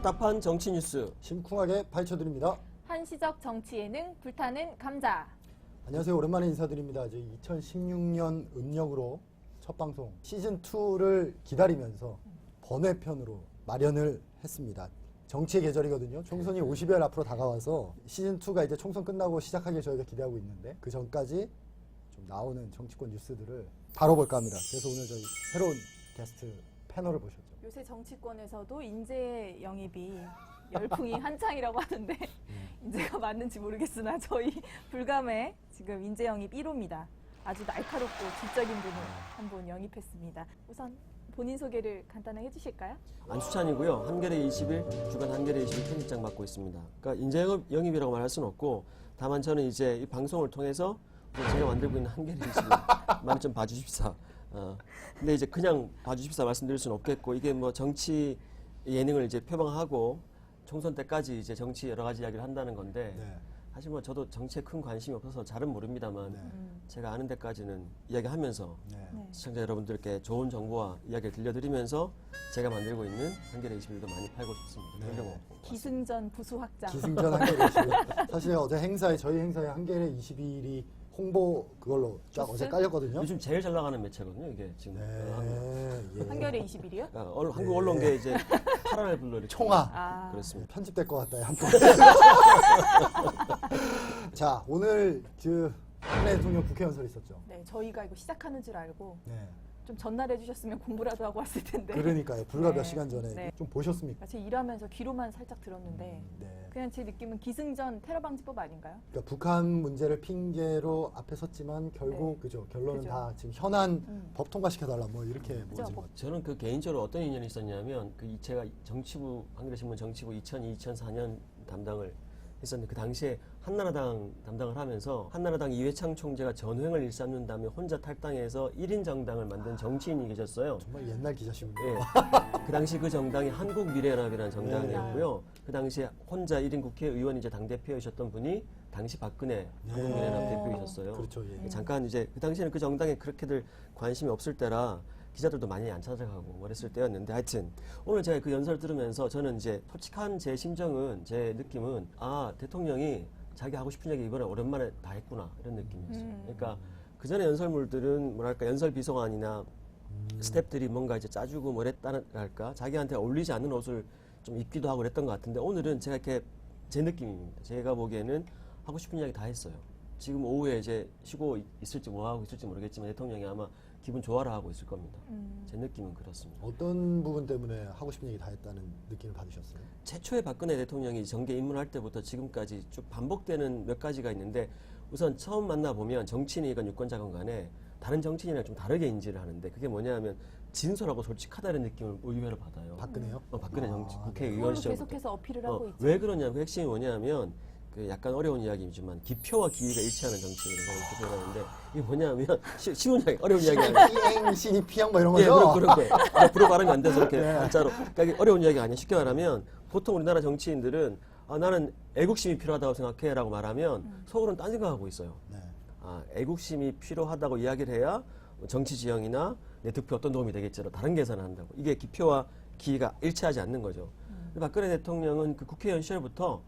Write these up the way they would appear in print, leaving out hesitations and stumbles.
답답한 정치 뉴스 심쿵하게 파헤쳐드립니다. 한시적 정치 예능 불타는 감자. 안녕하세요. 오랜만에 인사드립니다. 이제 2016년 음력으로 첫 방송 시즌2를 기다리면서 번외편으로 마련을 했습니다. 정치의 계절이거든요. 총선이 50일 앞으로 다가와서 시즌2가 이제 총선 끝나고 시작하길 저희가 기대하고 있는데 그 전까지 좀 나오는 정치권 뉴스들을 다뤄볼까 합니다. 그래서 오늘 저희 새로운 게스트 패널을 모셨죠. 요새 정치권에서도 인재 영입이 열풍이 한창이라고 하는데 인재가 맞는지 모르겠으나 저희 불감에 지금 인재 영입 1호입니다. 아주 날카롭고 지적인 분을 한 분 영입했습니다. 우선 본인 소개를 간단하게 해주실까요? 안수찬이고요. 한겨레 20일 주간 한겨레 20일 편집장 맡고 있습니다. 그러니까 인재 영입이라고 말할 수는 없고 다만 저는 이제 이 방송을 통해서 제가 만들고 있는 한겨레 20일 많이 좀 봐주십사. 근데 이제 그냥 봐주십사 말씀드릴 수는 없겠고 이게 뭐 정치 예능을 이제 표방하고 총선 때까지 이제 정치 여러 가지 이야기를 한다는 건데 사실 뭐 저도 정치에 큰 관심이 없어서 잘은 모릅니다만 제가 아는 데까지는 이야기하면서 시청자 여러분들께 좋은 정보와 이야기를 들려드리면서 제가 만들고 있는 한겨레 21도 많이 팔고 싶습니다. 그러려고 기승전 부수 확장. 기승전 한겨레 21. 사실 어제 저희 행사에 한겨레 21이 홍보 그걸로 쫙 줬어요? 어제 깔렸거든요. 요즘 제일 잘 나가는 매체거든요. 이게 지금 예. 한겨레 21이요? 한국 언론계 이제 파란을 불러 이렇게 총아. 그렇습니다. 편집될 것 같다. 한번. 자, 오늘 박근혜 대통령 국회 연설 있었죠. 네, 저희가 이거 시작하는 줄 알고 네. 좀 전날 해주셨으면 공부라도 하고 왔을 텐데. 그러니까요. 불과 네. 몇 시간 전에 네. 좀 보셨습니까? 제가 일하면서 귀로만 살짝 들었는데 네. 그냥 제 느낌은 기승전 테러 방지법 아닌가요? 그러니까 북한 문제를 핑계로 앞에 섰지만 결국 그죠. 결론은 그죠. 다 지금 현안 법 통과시켜달라 뭐 이렇게 모아진 것 같아요. 저는 그 개인적으로 어떤 인연이 있었냐면 제가 정치부 한겨레신문 정치부 2002, 2004년 담당을 했었는데 그 당시에 한나라당 담당을 하면서 한나라당 이회창 총재가 전횡을 일삼는 다음에 혼자 탈당해서 1인 정당을 만든 정치인이 계셨어요. 정말 옛날 기자시군요. 예. 그 당시 그 정당이 한국미래연합이라는 정당이었고요. 그 당시에 혼자 1인 국회의원이자 당대표이셨던 분이 당시 박근혜 한국미래연합 대표이셨어요. 그렇죠. 예. 잠깐 이제 그 당시에는 그 정당에 그렇게들 관심이 없을 때라 기자들도 많이 안 찾아가고 그랬을 때였는데 하여튼 오늘 제가 그 연설 들으면서 저는 이제 솔직한 제 심정은 제 느낌은 대통령이 자기 하고 싶은 얘기 이번에 오랜만에 다 했구나 이런 느낌이었어요. 그러니까 그 전에 연설물들은 뭐랄까 연설 비서관이나 스태프들이 뭔가 이제 짜주고 뭐랬다랄까 자기한테 어울리지 않는 옷을 좀 입기도 하고 그랬던 것 같은데 오늘은 제가 이렇게 제 느낌입니다. 제가 보기에는 하고 싶은 이야기 다 했어요. 지금 오후에 이제 쉬고 있을지 뭐 하고 있을지 모르겠지만 대통령이 아마 기분 좋아라 하고 있을 겁니다. 제 느낌은 그렇습니다. 어떤 부분 때문에 하고 싶은 얘기 다 했다는 느낌을 받으셨어요? 최초에 박근혜 대통령이 정계 입문할 때부터 지금까지 쭉 반복되는 몇 가지가 있는데 우선 처음 만나보면 정치인이건 유권자건 간에 다른 정치인이랑 좀 다르게 인지를 하는데 그게 뭐냐면 진솔하고 솔직하다는 느낌을 의외로 받아요. 박근혜요? 박근혜 국회의원 그걸로 시절부터. 계속해서 어필을 하고 있죠. 왜 그러냐면 그 핵심이 뭐냐면 그 약간 어려운 이야기이지만 기표와 기위가 일치하는 정치인이라고 이렇게 표현하는데 이게 뭐냐면 쉬운 이야기, 어려운 이야기 아니에요. 이행시 피한 뭐 이런 예, 거죠? 그런 거예요. 불어 발음이 안 돼서 이렇게 한자로. 그러니까 이게 어려운 이야기가 아니에요. 쉽게 말하면 보통 우리나라 정치인들은 나는 애국심이 필요하다고 생각해라고 말하면 속으로는 딴 생각하고 있어요. 네. 애국심이 필요하다고 이야기를 해야 정치 지형이나 내 득표 어떤 도움이 되겠지로 다른 계산을 한다고. 이게 기표와 기위가 일치하지 않는 거죠. 박근혜 대통령은 그 국회의원 시절부터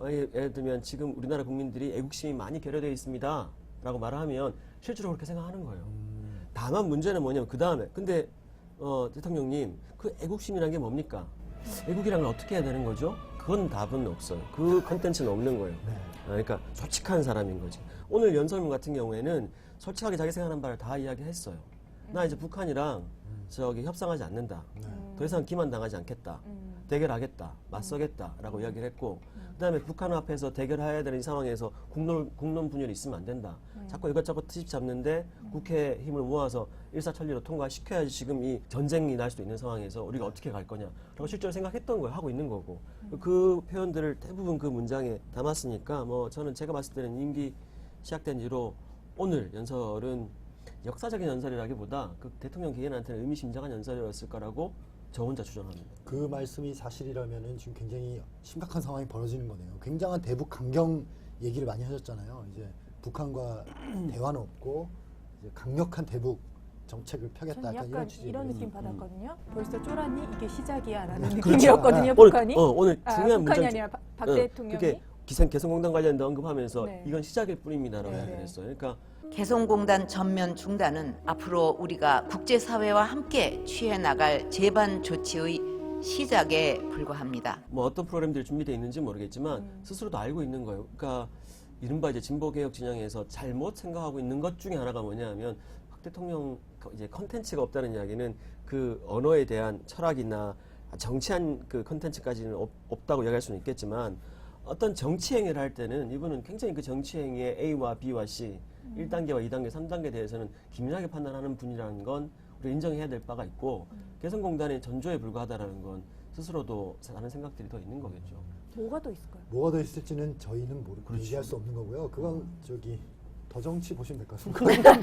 예를 들면 지금 우리나라 국민들이 애국심이 많이 결여되어 있습니다 라고 말을 하면 실제로 그렇게 생각하는 거예요. 다만 문제는 뭐냐면 그 다음에 근데 대통령님 그 애국심이란 게 뭡니까? 애국이란 걸 어떻게 해야 되는 거죠? 그건 답은 없어요. 그 컨텐츠는 없는 거예요. 그러니까 솔직한 사람인 거지. 오늘 연설문 같은 경우에는 솔직하게 자기 생각하는 바를 다 이야기했어요. 나 이제 북한이랑 협상하지 않는다. 더 이상 기만당하지 않겠다. 대결하겠다. 맞서겠다라고 이야기를 했고 그다음에 북한 앞에서 대결해야 되는 이 상황에서 국론 분열이 있으면 안 된다. 자꾸 이것저것 트집 잡는데 국회 힘을 모아서 일사천리로 통과시켜야지 지금 이 전쟁이 날 수도 있는 상황에서 우리가 어떻게 갈 거냐라고 실제로 생각했던 거예요. 하고 있는 거고. 그 표현들을 대부분 그 문장에 담았으니까 뭐 저는 제가 봤을 때는 임기 시작된 뒤로 오늘 연설은 역사적인 연설이라기보다 그 대통령 개인한테는 의미심장한 연설이었을 거라고 저 혼자 추정합니다. 그 말씀이 사실이라면은 지금 굉장히 심각한 상황이 벌어지는 거네요. 굉장한 대북 강경 얘기를 많이 하셨잖아요. 이제 북한과 대화는 없고 이제 강력한 대북 정책을 펴겠다. 저는 약간 약간 취지로. 이런 느낌 받았거든요. 벌써 쫄았니? 이게 시작이야라는 그렇죠. 느낌이었거든요. 오늘, 북한이. 오늘 아, 중요한 북한이 문장 아니라 박 어, 대통령이. 그게 개성공단 관련된 언급하면서 네. 이건 시작일 뿐입니다라고 네. 이야기를 했어요. 그러니까 개성공단 전면 중단은 앞으로 우리가 국제사회와 함께 취해 나갈 재반 조치의 시작에 불과합니다. 뭐 어떤 프로그램들이 준비되어 있는지 모르겠지만 스스로도 알고 있는 거예요. 그러니까 이른바 이제 진보개혁 진영에서 잘못 생각하고 있는 것 중에 하나가 뭐냐면 박 대통령 이제 컨텐츠가 없다는 이야기는 그 언어에 대한 철학이나 정치한 그 컨텐츠까지는 없다고 이야기할 수는 있겠지만 어떤 정치 행위를 할 때는 이분은 굉장히 그 정치 행위의 A와 B와 C 1단계와 2단계, 3단계에 대해서는 기민하게 판단하는 분이라는 건 우리가 인정해야 될 바가 있고 개성공단의 전조에 불과하다라는 건 스스로도 다른 생각들이 더 있는 거겠죠. 뭐가 더 있을까요? 뭐가 더 있을지는 저희는 그렇죠. 얘기할 수 없는 거고요. 그건 저기 더 정치 보시면 될 것 같습니다.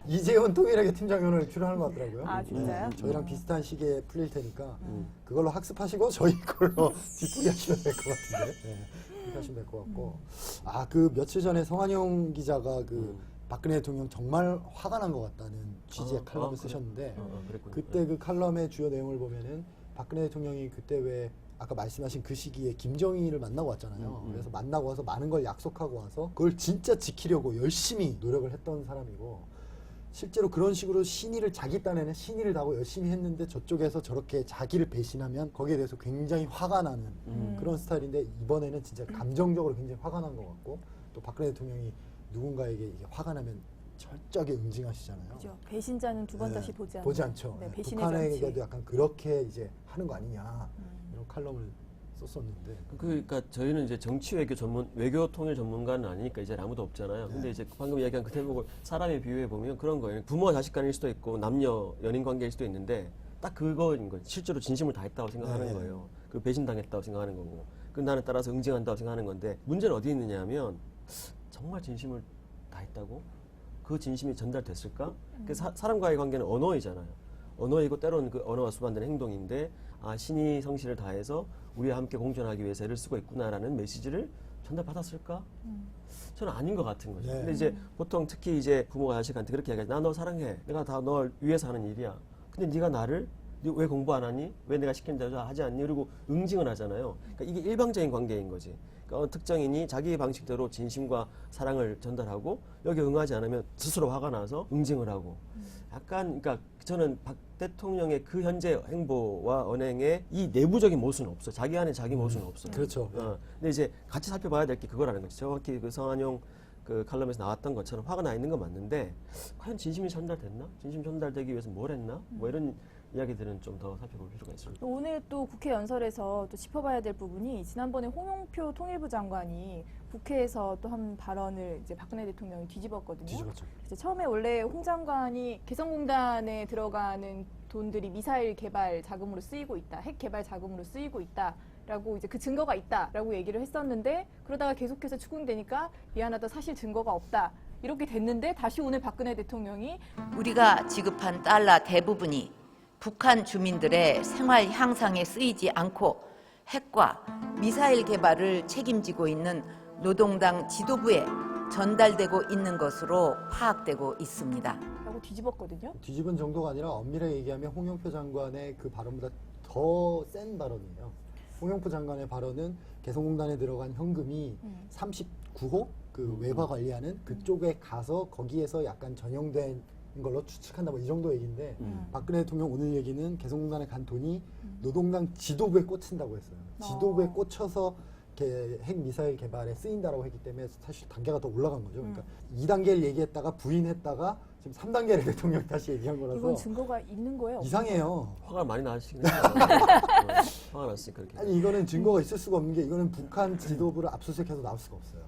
이재훈 통일학의 팀장이 출연하는 것 같더라고요. 아, 진짜요? 저희랑 비슷한 시기에 풀릴 테니까 그걸로 학습하시고 저희 걸로 뒷풀이 하시면 될 것 같은데. 네, 그렇게 하시면 될 것 같고. 아, 그 며칠 전에 성한용 기자가 그 박근혜 대통령 정말 화가 난 것 같다는 취지의 칼럼을 그래. 쓰셨는데 그랬군요. 그때 그 칼럼의 주요 내용을 보면은 박근혜 대통령이 그때 왜 아까 말씀하신 그 시기에 김정일을 만나고 왔잖아요. 그래서 만나고 와서 많은 걸 약속하고 와서 그걸 진짜 지키려고 열심히 노력을 했던 사람이고 실제로 그런 식으로 신의를 자기 딴에는 신의를 다하고 열심히 했는데 저쪽에서 저렇게 자기를 배신하면 거기에 대해서 굉장히 화가 나는 그런 스타일인데 이번에는 진짜 감정적으로 굉장히 화가 난 것 같고 또 박근혜 대통령이 누군가에게 이게 화가 나면 철저하게 응징하시잖아요. 그죠. 배신자는 두 번 네, 다시 보지 않는. 보지 않죠. 네, 네, 배신의 북한에게도 정치. 약간 그렇게 이제 하는 거 아니냐 이런 칼럼을 썼었는데 그러니까 저희는 이제 정치 외교 외교 통일 전문가는 아니니까 이제 아무도 없잖아요. 근데 이제 방금 이야기한 그 대목을 사람에 비유해 보면 그런 거예요. 부모와 자식 간일 수도 있고 남녀 연인 관계일 수도 있는데 딱 그거인 거예요. 실제로 진심을 다했다고 생각하는 네. 거예요. 그 배신당했다고 생각하는 거고. 그 나는 따라서 응징한다고 생각하는 건데 문제는 어디 있느냐면 정말 진심을 다했다고? 그 진심이 전달됐을까? 그 사람과의 관계는 언어이잖아요. 언어이고 때로는 그 언어가 수반되는 행동인데 아 신이 성실을 다해서 우리와 함께 공존하기 위해서 애를 쓰고 있구나라는 메시지를 전달받았을까? 저는 아닌 것 같은 거죠. 네. 근데 이제 보통 특히 이제 부모가 자식한테 그렇게 얘기하지. 나 너 사랑해. 내가 다 널 위해서 하는 일이야. 근데 네가 나를 왜 공부 안 하니? 왜 내가 시키는 대로 하지 않니? 그리고 응징을 하잖아요. 그러니까 이게 일방적인 관계인 거지. 그러니까 특정인이 자기 방식대로 진심과 사랑을 전달하고 여기 응하지 않으면 스스로 화가 나서 응징을 하고 약간 그러니까 저는 박 대통령의 그 현재 행보와 언행에 이 내부적인 모순은 없어. 자기 안에 자기 모순은 없어. 그렇죠. 근데 이제 같이 살펴봐야 될 게 그거라는 거죠. 정확히 그 성한용 그 칼럼에서 나왔던 것처럼 화가 나 있는 건 맞는데 과연 진심이 전달됐나? 진심 전달되기 위해서 뭘 했나? 뭐 이런 이야기들은 좀 더 살펴볼 필요가 있습니다. 오늘 또 국회 연설에서 또 짚어봐야 될 부분이 지난번에 홍영표 통일부 장관이 국회에서 또 한 발언을 이제 박근혜 대통령이 뒤집었거든요. 뒤집었죠. 이제 처음에 원래 홍 장관이 개성공단에 들어가는 돈들이 미사일 개발 자금으로 쓰이고 있다, 핵 개발 자금으로 쓰이고 있다라고 이제 그 증거가 있다라고 얘기를 했었는데 그러다가 계속해서 추궁되니까 미안하다 사실 증거가 없다 이렇게 됐는데 다시 오늘 박근혜 대통령이 우리가 지급한 달러 대부분이 북한 주민들의 생활 향상에 쓰이지 않고 핵과 미사일 개발을 책임지고 있는 노동당 지도부에 전달되고 있는 것으로 파악되고 있습니다. 라고 뒤집었거든요. 뒤집은 정도가 아니라 엄밀하게 얘기하면 홍영표 장관의 그 발언보다 더 센 발언이에요. 홍영표 장관의 발언은 개성공단에 들어간 현금이 39호 그 외화 관리하는 그쪽에 가서 거기에서 약간 전용된 걸로 추측한다 뭐 이 정도 얘기인데 박근혜 대통령 오늘 얘기는 개성공단에 간 돈이 노동당 지도부에 꽂힌다고 했어요. 지도부에 꽂혀서 핵 미사일 개발에 쓰인다라고 했기 때문에 사실 단계가 더 올라간 거죠. 그러니까 2단계를 얘기했다가 부인했다가 지금 3단계를 대통령이 다시 얘기한 거라서 이건 증거가 있는 거예요? 이상해요. 화가 많이 나시긴 했어요. 화가 났으니까 그렇게. 아니 이거는 증거가 있을 수가 없는 게 이거는 북한 지도부를 압수수색해서 나올 수가 없어요.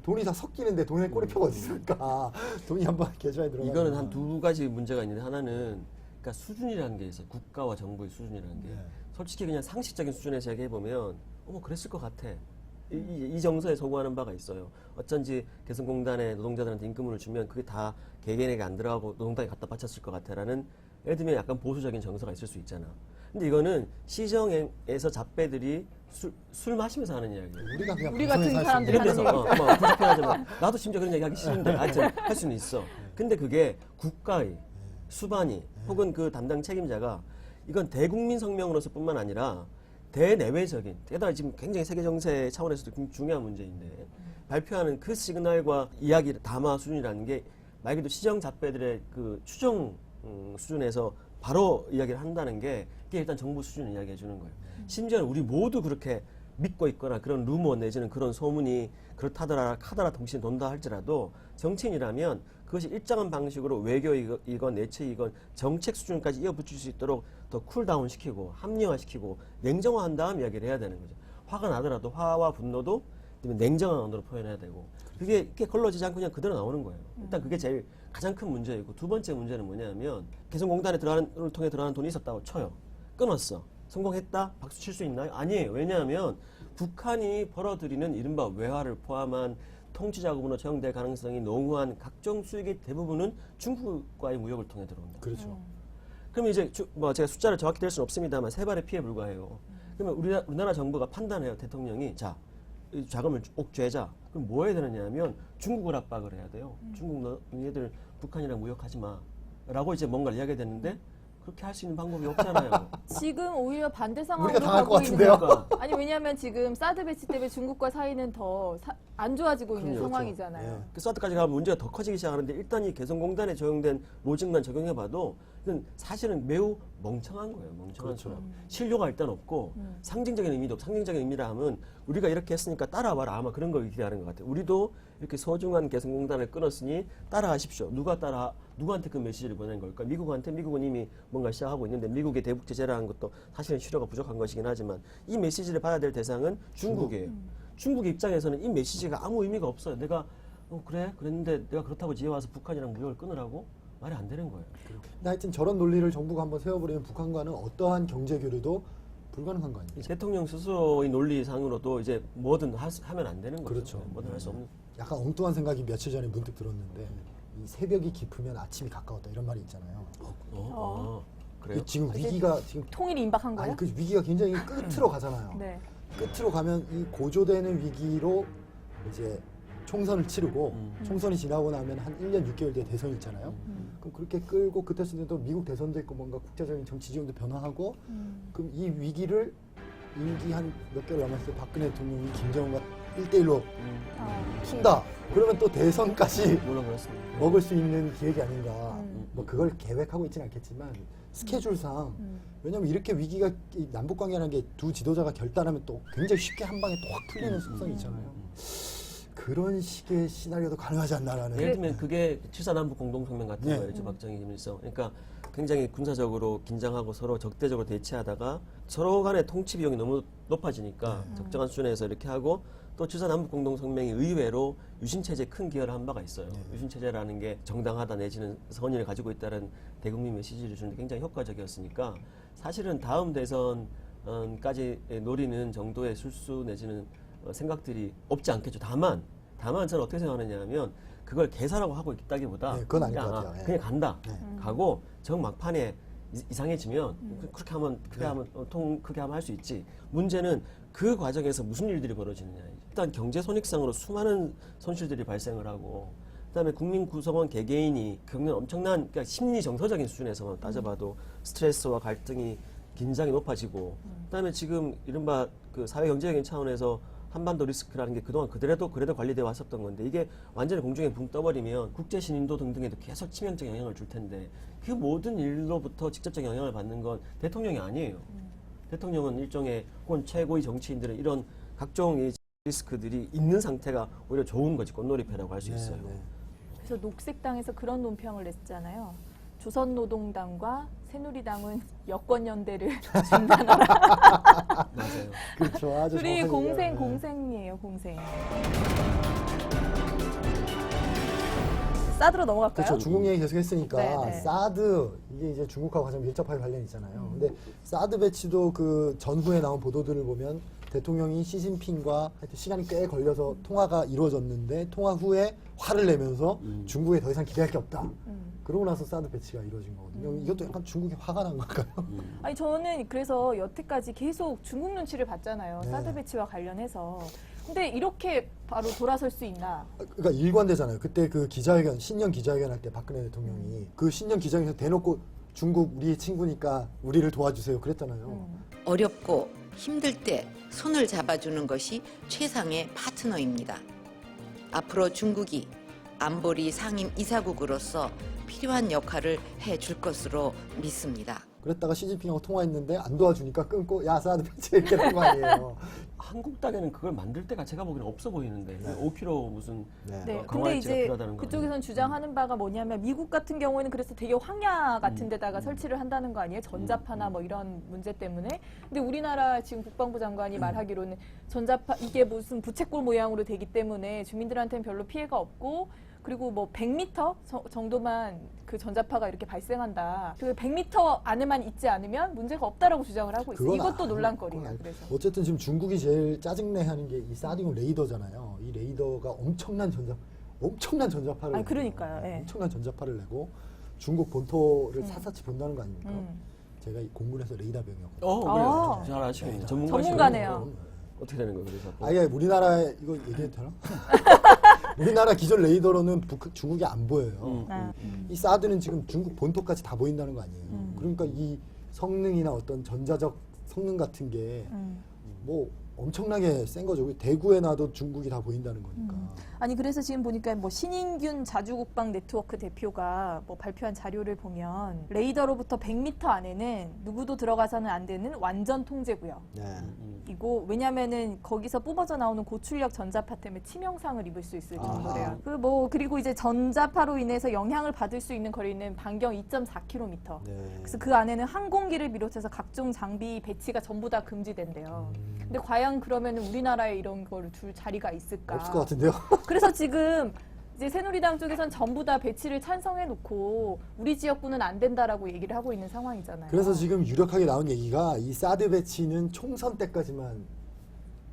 돈이 다 섞이는데 돈에 꼬리표가 어디 있을까? 돈이 한번 계좌에 들어가. 이거는 한 두 가지 문제가 있는데 하나는 그러니까 수준이라는 게 있어요. 국가와 정부의 수준이라는 게. 네. 솔직히 그냥 상식적인 수준에서 얘기해 보면 어머 그랬을 것 같아. 이 정서에 소구하는 바가 있어요. 어쩐지 개성공단에 노동자들한테 임금을 주면 그게 다 개개인에게 안 들어가고 노동당에 갖다 바쳤을 것 같아라는 예를 들면 약간 보수적인 정서가 있을 수 있잖아. 근데 이거는 시정에서 잡배들이 술 마시면서 하는 이야기예요. 우리가 그냥 우리 같은 방송에서 할 수 사람들이 있는 이런 데서 뭐 불편하지만 나도 심지어 그런 얘기 하기 싫은데 하여튼 할 수는 있어. 근데 그게 국가의 수반이 혹은 그 담당 책임자가 이건 대국민 성명으로서 뿐만 아니라 대내외적인, 게다가 지금 굉장히 세계 정세 차원에서도 굉장히 중요한 문제인데 발표하는 그 시그널과 이야기 담화 수준이라는 게 말 그대로 시정 잡배들의 그 추정 수준에서 바로 이야기를 한다는 게 이게 일단 정부 수준을 이야기해 주는 거예요. 심지어는 우리 모두 그렇게 믿고 있거나 그런 루머 내지는 그런 소문이 그렇다더라 카더라 통신에 돈다 할지라도 정치인이라면 그것이 일정한 방식으로 외교이건 내책이건 정책 수준까지 이어붙일 수 있도록 더 쿨다운 시키고 합리화시키고 냉정화한 다음 이야기를 해야 되는 거죠. 화가 나더라도 화와 분노도 냉정한 언어로 표현해야 되고 그게 이렇게 걸러지지 않고 그냥 그대로 나오는 거예요. 일단 그게 제일 가장 큰 문제이고 두 번째 문제는 뭐냐면 개성공단에 들어가는 통해 들어가는 돈이 있었다고 쳐요. 끊었어. 성공했다? 박수 칠 수 있나요? 아니에요. 왜냐하면 북한이 벌어들이는 이른바 외화를 포함한 통치 자금으로 채용될 가능성이 농후한 각종 수익의 대부분은 중국과의 무역을 통해 들어온다. 그렇죠. 그러면 이제 뭐 제가 숫자를 정확히 될 수는 없습니다만 세 발의 피에 불과해요. 그러면 우리나라 정부가 판단해요. 대통령이 자, 이 자금을 옥죄자. 그럼 뭐 해야 되느냐 하면 중국을 압박을 해야 돼요. 중국 너희들 북한이랑 무역하지 마. 라고 이제 뭔가를 이야기해야 되는데 그렇게 할 수 있는 방법이 없잖아요. 지금 오히려 반대 상황으로 우리가 당할 가고 것 있는 같은데요? 그러니까 아니 왜냐하면 지금 사드 배치 때문에 중국과 사이는 더 안 좋아지고 있는 그럼요. 상황이잖아요. 네. 그 사드까지 가면 문제가 더 커지기 시작하는데 일단 이 개성공단에 적용된 로직만 적용해봐도 이건 사실은 매우 멍청한 거예요. 멍청한 그렇죠. 소라. 실효가 일단 없고 상징적인 의미도 없고 상징적인 의미라 하면 우리가 이렇게 했으니까 따라와라 아마 그런 걸 기대하는 것 같아요. 우리도 이렇게 소중한 개성공단을 끊었으니 따라하십시오. 누구한테 그 메시지를 보낸 걸까? 미국한테 미국은 이미 뭔가 시작하고 있는데 미국의 대북 제재라는 것도 사실은 실효가 부족한 것이긴 하지만 이 메시지를 받아야 될 대상은 중국이에요. 중국의 입장에서는 이 메시지가 아무 의미가 없어요. 내가 그래? 그랬는데 내가 그렇다고 지에 와서 북한이랑 무역을 끊으라고? 말이 안 되는 거예요. 근데 하여튼 저런 논리를 정부가 한번 세워버리면 북한과는 어떠한 경제 교류도 불가능한 거 아닙니까? 대통령 스스로의 논리상으로도 이제 뭐든 하면 안 되는 거죠. 그렇죠. 뭐든 할 수 없는. 약간 엉뚱한 생각이 며칠 전에 문득 들었는데 이 새벽이 깊으면 아침이 가까웠다 이런 말이 있잖아요. 그래요? 지금 이제 위기가 지금 통일이 임박한 거예요? 아니 그 위기가 굉장히 끝으로 가잖아요. 네. 끝으로 가면 이 고조되는 위기로 이제 총선을 치르고 총선이 지나고 나면 한 1년 6개월 뒤에 대선이 있잖아요. 그럼 그렇게 끌고 그때쯤에도 미국 대선도 있고 뭔가 국제적인 정치 지형도 변화하고 그럼 이 위기를 임기 한 몇 개월 남았을 때 박근혜 대통령이 김정은과 1대1로 푼다. 그러면 또 대선까지 물론 그렇습니다. 먹을 수 있는 기획이 아닌가. 뭐 그걸 계획하고 있지는 않겠지만 스케줄상 왜냐하면 이렇게 위기가 이 남북 관계라는 게 두 지도자가 결단하면 또 굉장히 쉽게 한 방에 또 확 풀리는 속성이 있잖아요. 그런 식의 시나리오도 가능하지 않나라는. 예를 들면 그게 7.4 남북 공동성명 같은 네. 거예요. 박정희, 김일성. 그러니까 굉장히 군사적으로 긴장하고 서로 적대적으로 대치하다가 서로 간의 통치 비용이 너무 높아지니까 적정한 수준에서 이렇게 하고 또 7.4 남북 공동성명이 의외로 유신체제에 큰 기여를 한 바가 있어요. 유신체제라는 게 정당하다 내지는 선의를 가지고 있다는 대국민 메시지를 주는데 굉장히 효과적이었으니까 사실은 다음 대선까지 노리는 정도의 술수 내지는 생각들이 없지 않겠죠. 다만 저는 어떻게 생각하느냐 하면 그걸 개사라고 하고 있다기보다 네, 그건 아닐 것 그냥, 같아요. 예. 그냥 간다. 네. 가고 정 막판에 이상해지면 그렇게 하면 크게 하면 크게 하면 할 수 있지. 문제는 그 과정에서 무슨 일들이 벌어지느냐. 일단 경제 손익상으로 수많은 손실들이 발생을 하고 그다음에 국민 구성원 개개인이 겪는 엄청난 그러니까 심리 정서적인 수준에서만 따져봐도 스트레스와 갈등이 긴장이 높아지고 그다음에 지금 이른바 그 사회 경제적인 차원에서 한반도 리스크라는 게 그동안 그래도 관리되어 왔었던 건데 이게 완전히 공중에 붕 떠버리면 국제 신인도 등등에도 계속 치명적 영향을 줄 텐데 그 모든 일로부터 직접적 영향을 받는 건 대통령이 아니에요. 대통령은 일종의 혹은 최고의 정치인들은 이런 각종 이 리스크들이 있는 상태가 오히려 좋은 거지. 꽃놀이패라고 할 수 있어요. 네. 그래서 녹색당에서 그런 논평을 냈잖아요. 조선노동당과 새누리당은 여권연대를 중단하라. 맞아요. 그렇죠. 아주 둘이 정확하게 공생이에요, 공생. 사드로 넘어갈까요? 그렇죠. 중국 얘기 계속 했으니까 네, 네. 사드 이게 이제 중국하고 가장 밀접하게 관련이 있잖아요. 근데 사드 배치도 그 전후에 나온 보도들을 보면 대통령이 시진핑과 하여튼 시간이 꽤 걸려서 통화가 이루어졌는데 통화 후에 화를 내면서 중국에 더 이상 기대할 게 없다. 그러고 나서 사드 배치가 이루어진 거거든요. 이것도 약간 중국이 화가 난 걸까요? 아니 저는 그래서 여태까지 계속 중국 눈치를 봤잖아요. 네. 사드 배치와 관련해서. 근데 이렇게 바로 돌아설 수 있나? 그러니까 일관되잖아요. 그때 그 기자회견, 신년 기자회견 할 때 박근혜 대통령이 그 신년 기자회견에서 대놓고 중국 우리의 친구니까 우리를 도와주세요 그랬잖아요. 어렵고 힘들 때 손을 잡아주는 것이 최상의 파트너입니다. 앞으로 중국이 안보리 상임 이사국으로서 필요한 역할을 해줄 것으로 믿습니다. 그랬다가 시진핑하고 통화했는데 안 도와주니까 끊고 야 사드 배치 이렇게 된 거 아니에요. 한국 땅에는 그걸 만들 때가 제가 보기에는 없어 보이는데 네. 5km 무슨 네. 네. 근데 강화할지가 이제 필요하다는 거 그쪽에선 아니에요? 주장하는 바가 뭐냐면 미국 같은 경우에는 그래서 되게 황야 같은 데다가 설치를 한다는 거 아니에요? 전자파나 뭐 이런 문제 때문에. 근데 우리나라 지금 국방부 장관이 말하기로는 전자파 이게 무슨 부채꼴 모양으로 되기 때문에 주민들한테는 별로 피해가 없고 그리고 뭐 100m 정도만 그 전자파가 이렇게 발생한다. 그 100m 안에만 있지 않으면 문제가 없다라고 주장을 하고 있어요. 그건 이것도 아니- 논란거리예요. 그건 그래서. 어쨌든 지금 중국이 제일 짜증내하는 게 이 사드용 레이더잖아요. 이 레이더가 엄청난 전자파를 아니, 그러니까요. 내고, 예. 엄청난 전자파를 내고 중국 본토를 샅샅이 본다는 거 아닙니까? 음. 제가 이 공군에서 레이더병이었거든요. 그래요. 아. 잘 아시겠네요. 네. 전문가네요. 어떻게 되는 거예요? 그래서 뭐 아예 우리나라 이거 얘기해도 되나? 우리나라 기존 레이더로는 중국이 안 보여요. 아. 이 사드는 지금 중국 본토까지 다 보인다는 거 아니에요. 그러니까 이 성능이나 어떤 전자적 성능 같은 게 뭐 엄청나게 센 거죠. 대구에 놔도 중국이 다 보인다는 거니까. 아니 그래서 지금 보니까 뭐 신인균 자주국방 네트워크 대표가 뭐 발표한 자료를 보면 레이더로부터 100m 안에는 누구도 들어가서는 안 되는 완전 통제구역. 네. 이고 왜냐면은 거기서 뽑아져 나오는 고출력 전자파 때문에 치명상을 입을 수 있을 정도래요. 그 뭐 그리고 이제 전자파로 인해서 영향을 받을 수 있는 거리는 반경 2.4km. 네. 그래서 그 안에는 항공기를 비롯해서 각종 장비 배치가 전부 다 금지된대요. 근데 과연 그러면 우리나라에 이런 거를 둘 자리가 있을까? 없을 것 같은데요. 그래서 지금 이제 새누리당 쪽에선 전부 다 배치를 찬성해 놓고 우리 지역구는 안 된다라고 얘기를 하고 있는 상황이잖아요. 그래서 지금 유력하게 나온 얘기가 이 사드 배치는 총선 때까지만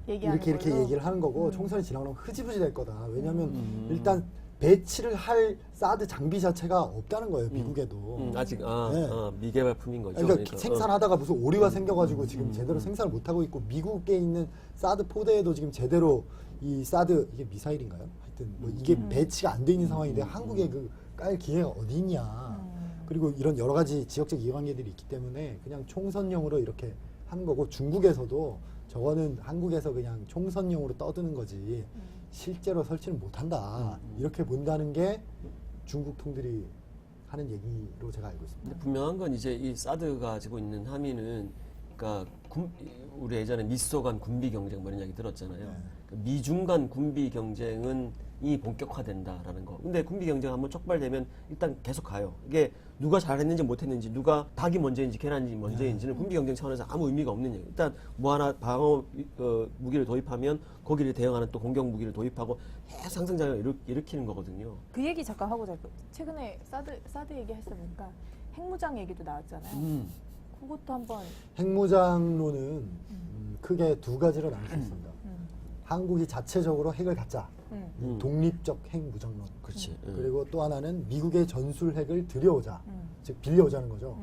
얘기하는 이렇게 걸로. 얘기를 하는 거고 총선이 지나고 나면 흐지부지 될 거다. 왜냐하면 일단 배치를 할 사드 장비 자체가 없다는 거예요. 미국에도. 아직 네. 미개발품인 거죠. 그러니까 생산하다가 무슨 오류가 음. 생겨가지고 지금 제대로 생산을 못 하고 있고 미국에 있는 사드 포대에도 지금 제대로 이 사드 이게 미사일인가요? 하여튼 뭐 이게 배치가 안 돼 있는 상황인데 한국에 그 깔 기회가 어디 있냐? 그리고 이런 여러 가지 지역적 이해관계들이 있기 때문에 그냥 총선용으로 이렇게 하는 거고 중국에서도 저거는 한국에서 그냥 총선용으로 떠드는 거지 실제로 설치는 못한다 이렇게 본다는 게 중국 통들이 하는 얘기로 제가 알고 있습니다. 근데 분명한 건 이제 이 사드가 가지고 있는 함의는 그러니까 우리 예전에 미소 간 군비 경쟁 뭐 이런 이야기 들었잖아요. 그 미중 간 군비 경쟁은 이 본격화된다라는 거. 근데 군비 경쟁 한번 촉발되면 일단 계속 가요. 이게 누가 잘했는지 못했는지, 누가 닭이 먼저인지 계란이 먼저인지는 군비 경쟁 차원에서 아무 의미가 없는 얘기. 일단 뭐 하나 방어 무기를 도입하면 거기를 대응하는 또 공격 무기를 도입하고 계속 상승작용을 일으키는 거거든요. 그 얘기 잠깐 하고 자고 최근에 사드 얘기했어 보니까 핵무장 얘기도 나왔잖아요. 그것도 한번 핵무장로는 크게 두 가지로 나눌 수 있습니다. 한국이 자체적으로 핵을 갖자. 독립적 핵무장론. 그렇지. 그리고 또 하나는 미국의 전술 핵을 들여오자. 즉 빌려오자는 거죠.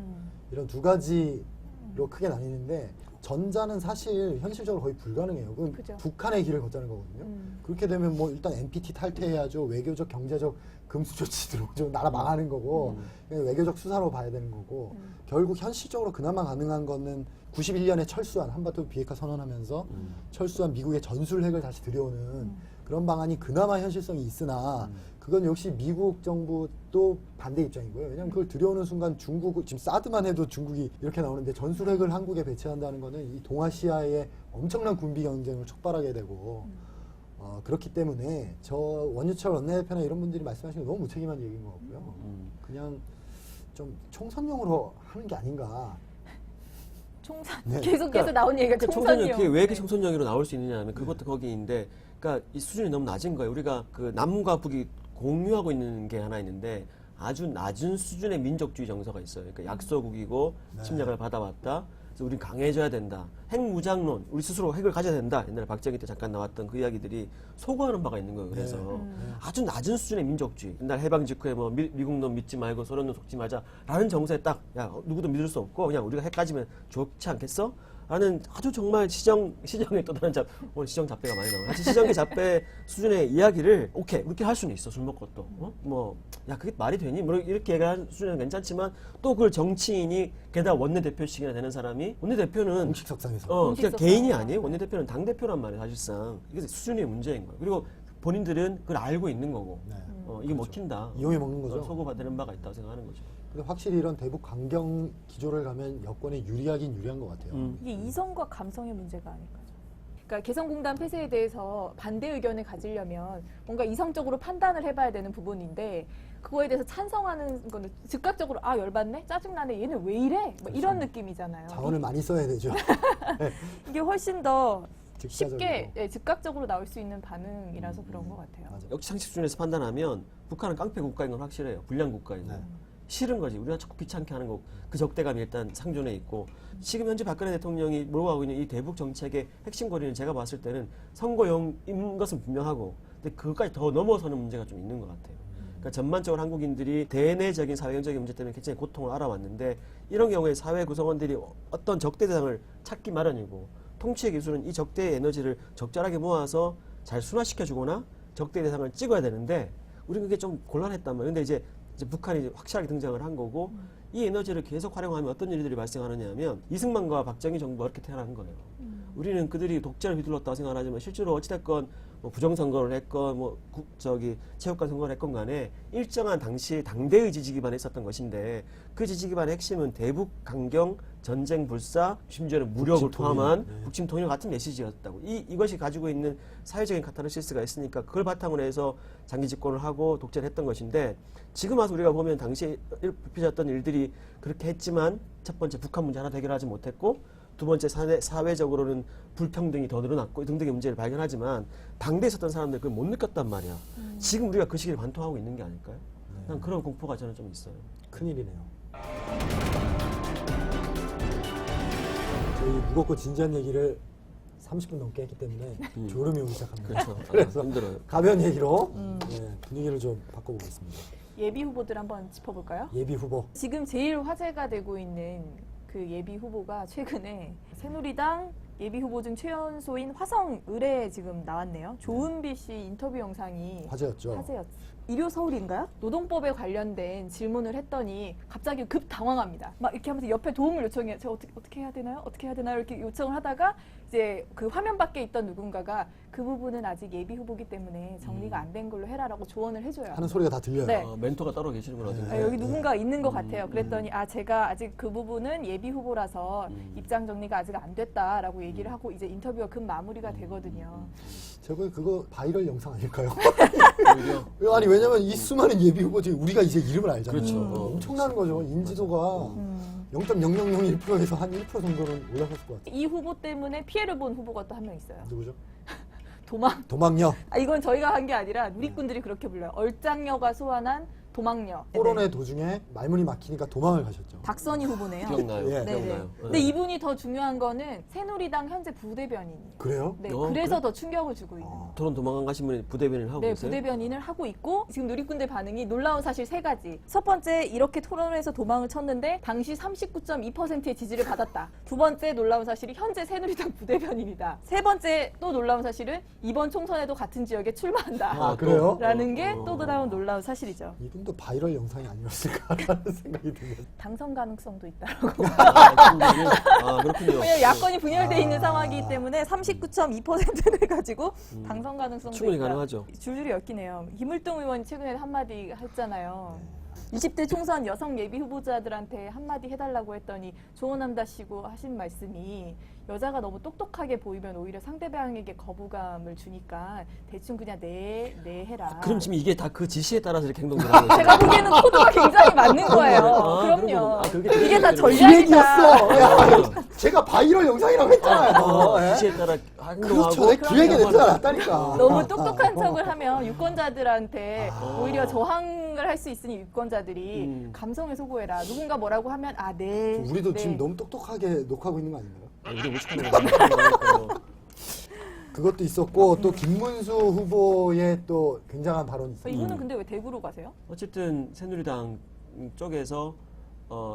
이런 두 가지로 크게 나뉘는데 전자는 사실 현실적으로 거의 불가능해요. 그건 그죠. 북한의 길을 걷자는 거거든요. 그렇게 되면 뭐 일단 NPT 탈퇴해야죠. 외교적, 경제적 금수 조치 들어오죠. 나라 망하는 거고 외교적 수사로 봐야 되는 거고 결국 현실적으로 그나마 가능한 거는 91년에 철수한 한반도 비핵화 선언하면서 철수한 미국의 전술 핵을 다시 들여오는 그런 방안이 그나마 현실성이 있으나 그건 역시 미국 정부도 반대 입장이고요. 왜냐하면 그걸 들여오는 순간 중국, 지금 사드만 해도 중국이 이렇게 나오는데 전술핵을 한국에 배치한다는 거는 이 동아시아의 엄청난 군비 경쟁을 촉발하게 되고 그렇기 때문에 저 원유철 원내대표나 이런 분들이 말씀하시는 게 너무 무책임한 얘기인 것 같고요. 그냥 좀 총선용으로 하는 게 아닌가. 총선 네. 계속해서 나온 얘기가 그러니까 총선이요. 그게 왜 이렇게 총선용으로 나올 수 있느냐 하면 그것도 거기인데, 그러니까 이 수준이 너무 낮은 거예요. 우리가 그 남과 북이 공유하고 있는 게 하나 있는데 아주 낮은 수준의 민족주의 정서가 있어요. 그러니까 약소국이고 침략을 받아왔다. 그래서 우린 강해져야 된다. 핵무장론, 우리 스스로 핵을 가져야 된다. 옛날에 박정희 때 잠깐 나왔던 그 이야기들이 소구하는 바가 있는 거예요. 그래서 아주 낮은 수준의 민족주의. 옛날 해방 직후에 뭐 미국 놈 믿지 말고 소련 놈 속지 마자라는 정서에 딱 야 누구도 믿을 수 없고 그냥 우리가 핵 가지면 좋지 않겠어? 라는 아주 정말 시정의 또 다른 오늘 시정 잡배가 많이 나와요. 아주 시정의 잡배 수준의 이야기를 오케이 이렇게 할 수는 있어. 술 먹고 또 야 그게 말이 되니? 뭐 이렇게 얘기하는 수준은 괜찮지만 또 그걸 정치인이 게다가 원내대표식이나 되는 사람이 원내대표는 공식석상에서 그러니까 공식석상. 개인이 아니에요. 원내대표는 당대표란 말이에요. 사실상 이게 수준의 문제인 거예요. 그리고 본인들은 그걸 알고 있는 거고 네. 이게 먹힌다. 이용해 먹는 거죠. 소구받는 바가 있다고 생각하는 거죠. 근데 확실히 이런 대북 강경 기조를 가면 여권에 유리하긴 유리한 것 같아요. 이게 이성과 감성의 문제가 아닐까요? 그러니까 개성공단 폐쇄에 대해서 반대 의견을 가지려면 뭔가 이성적으로 판단을 해봐야 되는 부분인데 그거에 대해서 찬성하는 거는 즉각적으로 아 열받네, 짜증나네, 얘는 왜 이래? 뭐 이런 느낌이잖아요. 자원을 많이 써야 되죠. 이게 훨씬 더 즉사적으로. 쉽게 즉각적으로 나올 수 있는 반응이라서 그런 것 같아요. 맞아. 역시 상식 수준에서 판단하면 북한은 깡패 국가인 건 확실해요. 불량 국가인 거. 네. 싫은 거지. 우리가 자꾸 귀찮게 하는 거. 그 적대감이 일단 상존해 있고 지금 현재 박근혜 대통령이 몰고 가고 있는 이 대북 정책의 핵심 고리는 제가 봤을 때는 선거용인 것은 분명하고 근데 그것까지 더 넘어서는 문제가 좀 있는 것 같아요. 그러니까 전반적으로 한국인들이 대내적인 사회적인 문제 때문에 굉장히 고통을 알아왔는데 이런 경우에 사회 구성원들이 어떤 적대 대상을 찾기 마련이고 통치의 기술은 이 적대의 에너지를 적절하게 모아서 잘 순화시켜주거나 적대 대상을 찍어야 되는데 우리는 그게 좀 곤란했단 말이에요. 근데 이제 북한이 확실하게 등장을 한 거고 이 에너지를 계속 활용하면 어떤 일들이 발생하느냐 하면 이승만과 박정희 정부가 이렇게 태어난 거예요. 우리는 그들이 독재를 휘둘렀다고 생각하지만 실제로 어찌됐건 뭐 부정선거를 했건 체육관 선거를 했건 간에 일정한 당시 당대의 지지 기반에 있었던 것인데 그 지지 기반의 핵심은 대북 강경, 전쟁 불사, 심지어는 무력을 북침 통일. 포함한 네. 북침 통일 같은 메시지였다고. 이것이 가지고 있는 사회적인 카타르시스가 있으니까 그걸 바탕으로 해서 장기 집권을 하고 독재를 했던 것인데 지금 와서 우리가 보면 당시에 펼쳐졌던 일들이 그렇게 했지만 첫 번째 북한 문제 하나 해결하지 못했고 두 번째 사회적으로는 불평등이 더 늘어났고 등등의 문제를 발견하지만 당대에 있었던 사람들 그걸 못 느꼈단 말이야. 지금 우리가 그 시기를 관통하고 있는 게 아닐까요? 난 그런 공포가 저는 좀 있어요. 큰일이네요. 저희 무겁고 진지한 얘기를 30분 넘게 했기 때문에 졸음이 오기 시작합니다. 그렇죠. 그래서 힘들어요. 가벼운 얘기로 분위기를 좀 바꿔보겠습니다. 예비 후보들 한번 짚어볼까요? 예비 후보. 지금 제일 화제가 되고 있는 그 예비 후보가 최근에 새누리당 예비 후보 중 최연소인 화성 을에 지금 나왔네요. 조은비 씨 인터뷰 영상이 화제였죠. 화제였죠. 일요 서울인가요? 노동법에 관련된 질문을 했더니 갑자기 급 당황합니다. 막 이렇게 하면서 옆에 도움을 요청해요. 제가 어떻게 해야 되나요? 어떻게 해야 되나요? 이렇게 요청을 하다가 이제 그 화면 밖에 있던 누군가가 그 부분은 아직 예비 후보기 때문에 정리가 안 된 걸로 해라라고 조언을 해줘요. 하는 소리가 다 들려요. 네. 멘토가 따로 계시는구나. 어딘가에. 아, 여기 누군가 있는 것 같아요. 그랬더니 제가 아직 그 부분은 예비 후보라서 입장 정리가 아직 안 됐다라고 얘기를 하고 이제 인터뷰가 급 마무리가 되거든요. 제가 그거 바이럴 영상 아닐까요? 오히려 아니 왜냐면 이 수많은 예비 후보 중에 우리가 이제 이름을 알잖아요. 그렇죠. 엄청난 거죠. 인지도가 0.0001%에서 한 1% 정도는 올라섰을 것 같아요. 이 후보 때문에 피해를 본 후보가 또 한 명 있어요. 누구죠? 도망. 도망녀. 이건 저희가 한 게 아니라 누리꾼들이 그렇게 불러요. 얼짱녀가 소환한 도망녀. 토론회 도중에 말문이 막히니까 도망을 가셨죠. 박선희 후보네요. 기억나요. 예. 네네. 기억나요. 근데 이분이 더 중요한 거는 새누리당 현재 부대변인이에요. 그래요? 네, 어, 그래서 더 충격을 주고 있는 거예요. 토론 도망간 가신 분이 부대변인을 하고 네, 계세요? 부대변인을 하고 있고 지금 누리꾼들 반응이 놀라운 사실 세 가지. 첫 번째, 이렇게 토론에서 도망을 쳤는데 당시 39.2%의 지지를 받았다. 두 번째 놀라운 사실이 현재 새누리당 부대변인이다. 세 번째 또 놀라운 사실은 이번 총선에도 같은 지역에 출마한다. 아, 그래요? 라는 게 또 다른 놀라운 사실이죠. 이분도 바이럴 영상이 아니었을까라는 생각이 드네요. 당선 가능성도 있다라고. 그렇군요. 왜냐면 야권이 분열돼 있는 상황이기 때문에 39.2%를 가지고 당선 가능성도 충분히 있다. 가능하죠. 줄줄이 엮이네요. 김을동 의원이 최근에 한마디 했잖아요. 20대 총선 여성 예비 후보자들한테 한마디 해달라고 했더니 조언한다시고 하신 말씀이 여자가 너무 똑똑하게 보이면 오히려 상대방에게 거부감을 주니까 대충 그냥 네 해라. 그럼 지금 이게 다 그 지시에 따라서 이렇게 행동을 하는 거죠? 제가 보기에는 코드가 굉장히 맞는 거예요. 아, 그럼요. 그러면, 그게 이게 다 기획이었어. 전략이다. 기획이었어. 제가 바이럴 영상이라고 했잖아요. 예? 지시에 따라 행동하고 그렇죠. 내 기획에 냄새가 났다니까. 너무 똑똑한 척을 하면 유권자들한테 아. 오히려 저항을 할 수 있으니 유권자들이 감성에 소구해라. 누군가 뭐라고 하면 네. 우리도 네. 지금 너무 똑똑하게 녹화하고 있는 거 아닌가요? 우리 무식하는 거죠. 그것도 있었고 또 김문수 후보의 또 굉장한 발언이 있어요. 이분은 근데 왜 대구로 가세요? 어쨌든 새누리당 쪽에서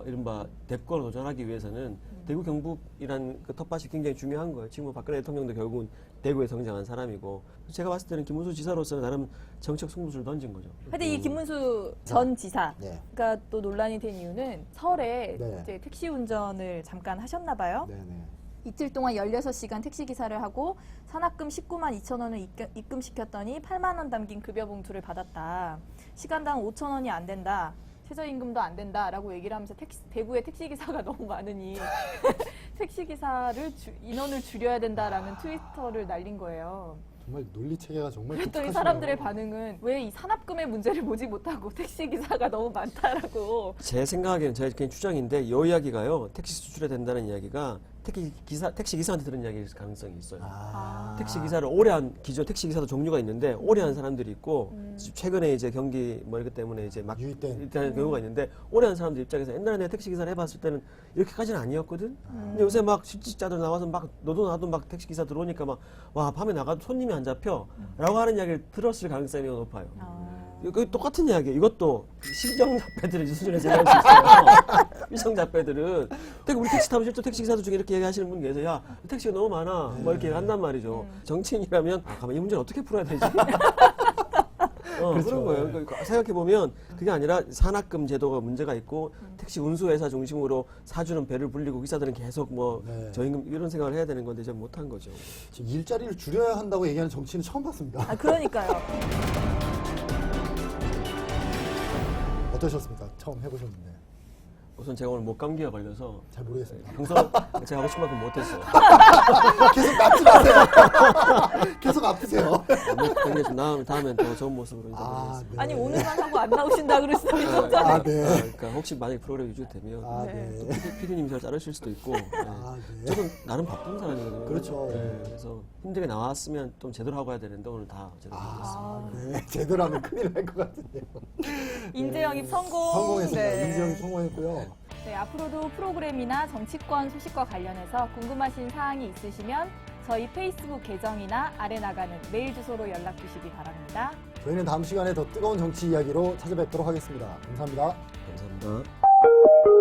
이른바 대권을 도전하기 위해서는 대구 경북이란 그 텃밭이 굉장히 중요한 거예요. 지금 박근혜 대통령도 결국은 대구에 성장한 사람이고 제가 봤을 때는 김문수 지사로서는 나름 정책 승부수를 던진 거죠. 근데 이 김문수 전 지사가 네. 또 논란이 된 이유는 설에 네. 이제 택시 운전을 잠깐 하셨나 봐요. 네네. 이틀 동안 16시간 택시 기사를 하고 산학금 19만 2천 원을 입금시켰더니 8만 원 담긴 급여 봉투를 받았다. 시간당 5천 원이 안 된다. 최저임금도 안 된다라고 얘기를 하면서 대구에 택시 기사가 너무 많으니 택시 기사를 인원을 줄여야 된다라는 트위터를 날린 거예요. 정말 논리 체계가 정말 그랬더니 독특하시네요. 사람들의 반응은 왜 이 산업금의 문제를 보지 못하고 택시 기사가 너무 많다라고. 제 생각에는 제 개인 추정인데 이 이야기가요. 택시 수출해야 된다는 이야기가 택시 기사한테 들은 이야기일 가능성이 있어요. 아. 택시 기사를 오래 한 기존 택시 기사도 종류가 있는데 오래 한 사람들이 있고 최근에 이제 경기 뭐 이것 때문에 이제 막 유입된. 일단 경우가 있는데 오래 한 사람들 입장에서 옛날에 내가 택시 기사를 해봤을 때는 이렇게까지는 아니었거든. 근데 요새 막 실직자들 나와서 막 너도 나도 막 택시 기사 들어오니까 막 와 밤에 나가도 손님이 안 잡혀라고 하는 이야기를 들었을 가능성이 높아요. 그 똑같은 이야기예요. 이것도 시정잡배들의 수준에 제가 할 수 있어요. 시정잡배들은 우리 택시 타면 실제 택시 기사들 중에 이렇게 얘기하시는 분 계세요. 야 택시가 너무 많아. 뭐 이렇게 한단 말이죠. 정치인이라면 가만 이 문제는 어떻게 풀어야 되지? 그렇죠. 그런 거예요. 그러니까 생각해보면 그게 아니라 산학금 제도가 문제가 있고 택시 운수회사 중심으로 사주는 배를 불리고 기사들은 계속 뭐 네. 저임금 이런 생각을 해야 되는 건데 좀 못한 거죠. 지금 일자리를 줄여야 한다고 얘기하는 정치인은 처음 봤습니다. 그러니까요. 어떠셨습니까? 처음 해보셨는데. 우선 제가 오늘 목감기가 걸려서 잘 모르겠습니다. 평소 제가 하고 싶은 만큼 못했어요. 계속 낫지 마세요. 계속 아프세요. 목 굉장히 좀 나으면 다음엔 더 좋은 모습으로 인사드리겠습니다. 아니 오늘만 하고 안 나오신다 그랬어요. 아, 네. 그러니까 혹시 만약 프로그램 유지되면 아, 네. 네. PD님이 잘 자르실 수도 있고 아, 네. 저는 나름 바쁜 사람이거든요. 그렇죠. 네, 그래서 힘들게 나왔으면 좀 제대로 하고 해야 되는데 오늘 다 제대로 못했습니다. 네. 제대로 하면 큰일 날 것 같은데요. 인재영입 성공. 성공했습니다. 네. 인재영이 성공했고요. 네, 앞으로도 프로그램이나 정치권 소식과 관련해서 궁금하신 사항이 있으시면 저희 페이스북 계정이나 아래 나가는 메일 주소로 연락 주시기 바랍니다. 저희는 다음 시간에 더 뜨거운 정치 이야기로 찾아뵙도록 하겠습니다. 감사합니다. 감사합니다.